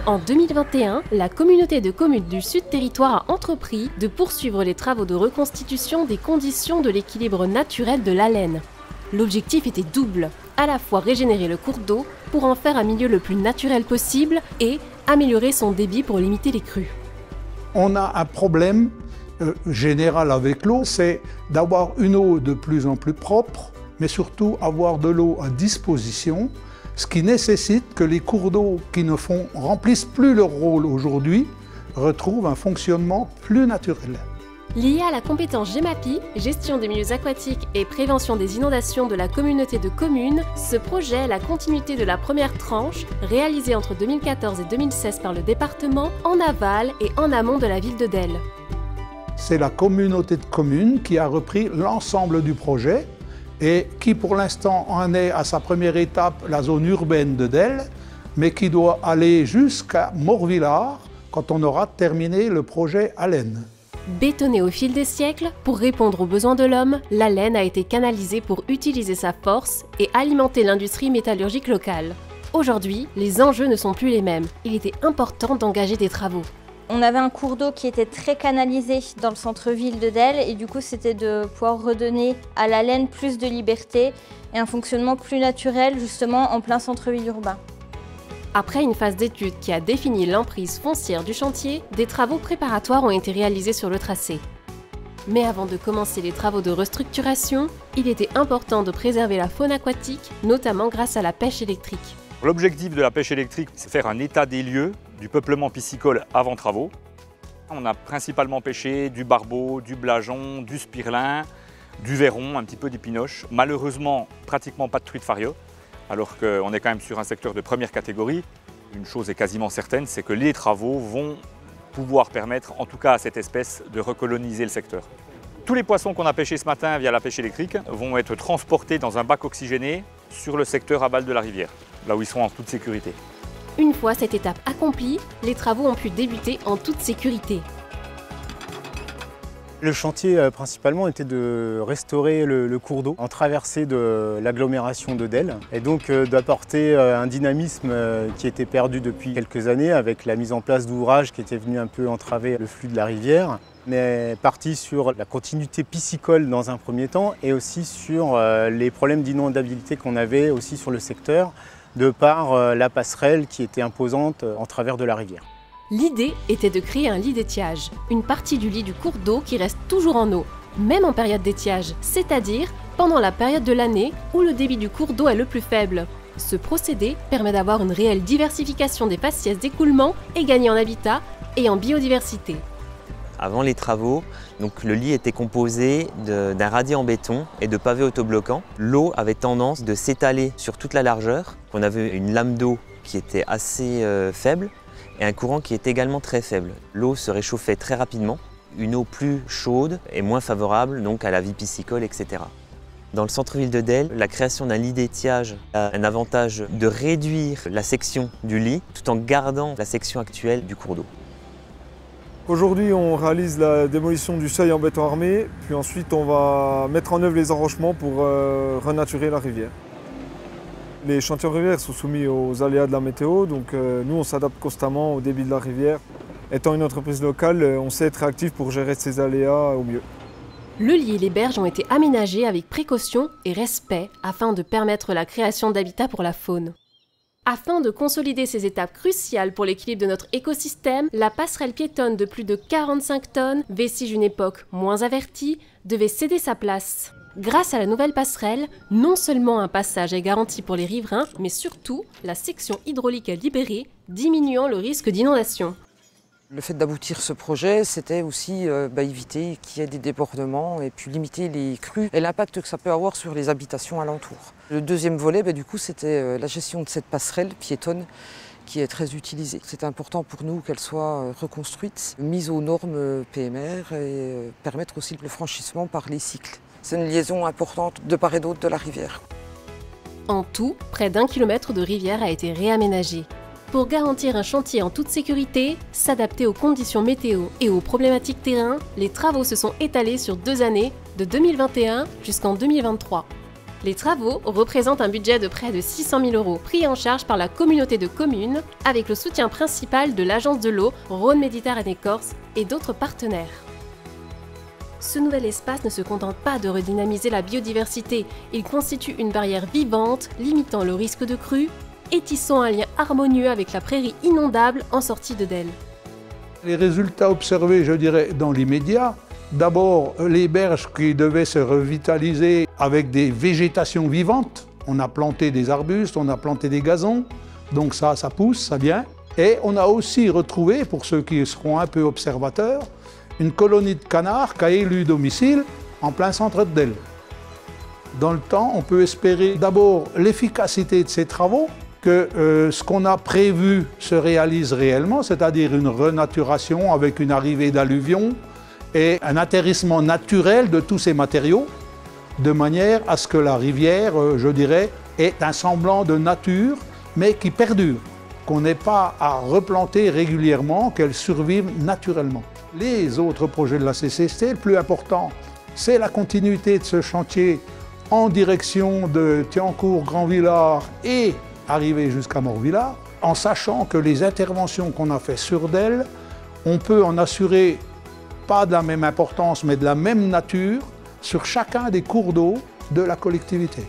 En 2021, la communauté de communes du Sud Territoire a entrepris de poursuivre les travaux de reconstitution des conditions de l'équilibre naturel de l'Allène. L'objectif était double, à la fois régénérer le cours d'eau pour en faire un milieu le plus naturel possible et améliorer son débit pour limiter les crues. On a un problème général avec l'eau, c'est d'avoir une eau de plus en plus propre, mais surtout avoir de l'eau à disposition, ce qui nécessite que les cours d'eau qui ne remplissent plus leur rôle aujourd'hui retrouvent un fonctionnement plus naturel. Lié à la compétence GEMAPI, gestion des milieux aquatiques et prévention des inondations de la communauté de communes, ce projet est la continuité de la première tranche, réalisée entre 2014 et 2016 par le département, en aval et en amont de la ville de Delle. C'est la communauté de communes qui a repris l'ensemble du projet et qui pour l'instant en est à sa première étape la zone urbaine de Delle, mais qui doit aller jusqu'à Morvillard quand on aura terminé le projet Allène. Bétonnée au fil des siècles, pour répondre aux besoins de l'homme, l'Allène a été canalisée pour utiliser sa force et alimenter l'industrie métallurgique locale. Aujourd'hui, les enjeux ne sont plus les mêmes. Il était important d'engager des travaux. On avait un cours d'eau qui était très canalisé dans le centre-ville de Delle et du coup c'était de pouvoir redonner à l'Allène plus de liberté et un fonctionnement plus naturel justement en plein centre-ville urbain. Après une phase d'étude qui a défini l'emprise foncière du chantier, des travaux préparatoires ont été réalisés sur le tracé. Mais avant de commencer les travaux de restructuration, il était important de préserver la faune aquatique, notamment grâce à la pêche électrique. L'objectif de la pêche électrique, c'est faire un état des lieux du peuplement piscicole avant travaux. On a principalement pêché du barbeau, du blason, du spirlin, du verron, un petit peu d'épinoche. Malheureusement, pratiquement pas de truite fario, alors qu'on est quand même sur un secteur de première catégorie. Une chose est quasiment certaine, c'est que les travaux vont pouvoir permettre, en tout cas à cette espèce, de recoloniser le secteur. Tous les poissons qu'on a pêchés ce matin via la pêche électrique vont être transportés dans un bac oxygéné sur le secteur aval de la rivière, là où ils sont en toute sécurité. Une fois cette étape accomplie, les travaux ont pu débuter en toute sécurité. Le chantier principalement était de restaurer le cours d'eau en traversée de l'agglomération de Delle et donc d'apporter un dynamisme qui était perdu depuis quelques années avec la mise en place d'ouvrages qui étaient venus un peu entraver le flux de la rivière. On est parti sur la continuité piscicole dans un premier temps et aussi sur les problèmes d'inondabilité qu'on avait aussi sur le secteur de par la passerelle qui était imposante en travers de la rivière. L'idée était de créer un lit d'étiage, une partie du lit du cours d'eau qui reste toujours en eau, même en période d'étiage, c'est-à-dire pendant la période de l'année où le débit du cours d'eau est le plus faible. Ce procédé permet d'avoir une réelle diversification des faciès d'écoulement et gagner en habitat et en biodiversité. Avant les travaux, donc le lit était composé d'un radier en béton et de pavés autobloquants. L'eau avait tendance de s'étaler sur toute la largeur. On avait une lame d'eau qui était assez faible et un courant qui est également très faible. L'eau se réchauffait très rapidement, une eau plus chaude et moins favorable donc à la vie piscicole, etc. Dans le centre-ville de Delle, la création d'un lit d'étiage a un avantage de réduire la section du lit tout en gardant la section actuelle du cours d'eau. Aujourd'hui, on réalise la démolition du seuil en béton armé, puis ensuite on va mettre en œuvre les enrochements pour renaturer la rivière. Les chantiers en rivière sont soumis aux aléas de la météo, donc nous on s'adapte constamment au débit de la rivière. Étant une entreprise locale, on sait être réactif pour gérer ces aléas au mieux. Le lit et les berges ont été aménagés avec précaution et respect afin de permettre la création d'habitats pour la faune. Afin de consolider ces étapes cruciales pour l'équilibre de notre écosystème, la passerelle piétonne de plus de 45 tonnes, vestige d'une époque moins avertie, devait céder sa place. Grâce à la nouvelle passerelle, non seulement un passage est garanti pour les riverains, mais surtout la section hydraulique est libérée, diminuant le risque d'inondation. Le fait d'aboutir ce projet, c'était aussi éviter qu'il y ait des débordements et puis limiter les crues et l'impact que ça peut avoir sur les habitations alentours. Le deuxième volet, c'était la gestion de cette passerelle piétonne qui est très utilisée. C'est important pour nous qu'elle soit reconstruite, mise aux normes PMR et permettre aussi le franchissement par les cycles. C'est une liaison importante de part et d'autre de la rivière. En tout, près d'1 kilomètre de rivière a été réaménagé. Pour garantir un chantier en toute sécurité, s'adapter aux conditions météo et aux problématiques terrain, les travaux se sont étalés sur 2 années, de 2021 jusqu'en 2023. Les travaux représentent un budget de près de 600 000 € pris en charge par la communauté de communes avec le soutien principal de l'Agence de l'eau Rhône-Méditerranée-Corse et d'autres partenaires. Ce nouvel espace ne se contente pas de redynamiser la biodiversité, il constitue une barrière vivante limitant le risque de crue et tissant un lien harmonieux avec la prairie inondable en sortie de Delle. Les résultats observés, je dirais, dans l'immédiat, d'abord les berges qui devaient se revitaliser avec des végétations vivantes. On a planté des arbustes, on a planté des gazons, donc ça pousse, ça vient. Et on a aussi retrouvé, pour ceux qui seront un peu observateurs, une colonie de canards qui a élu domicile en plein centre de Delle. Dans le temps, on peut espérer d'abord l'efficacité de ces travaux, que ce qu'on a prévu se réalise réellement, c'est-à-dire une renaturation avec une arrivée d'alluvions et un atterrissement naturel de tous ces matériaux, de manière à ce que la rivière, je dirais, ait un semblant de nature, mais qui perdure, qu'on n'ait pas à replanter régulièrement, qu'elle survive naturellement. Les autres projets de la CCST, le plus important, c'est la continuité de ce chantier en direction de Thiancourt, Grand-Villard et arriver jusqu'à Morvillard, en sachant que les interventions qu'on a faites sur Delle, on peut en assurer pas de la même importance, mais de la même nature sur chacun des cours d'eau de la collectivité.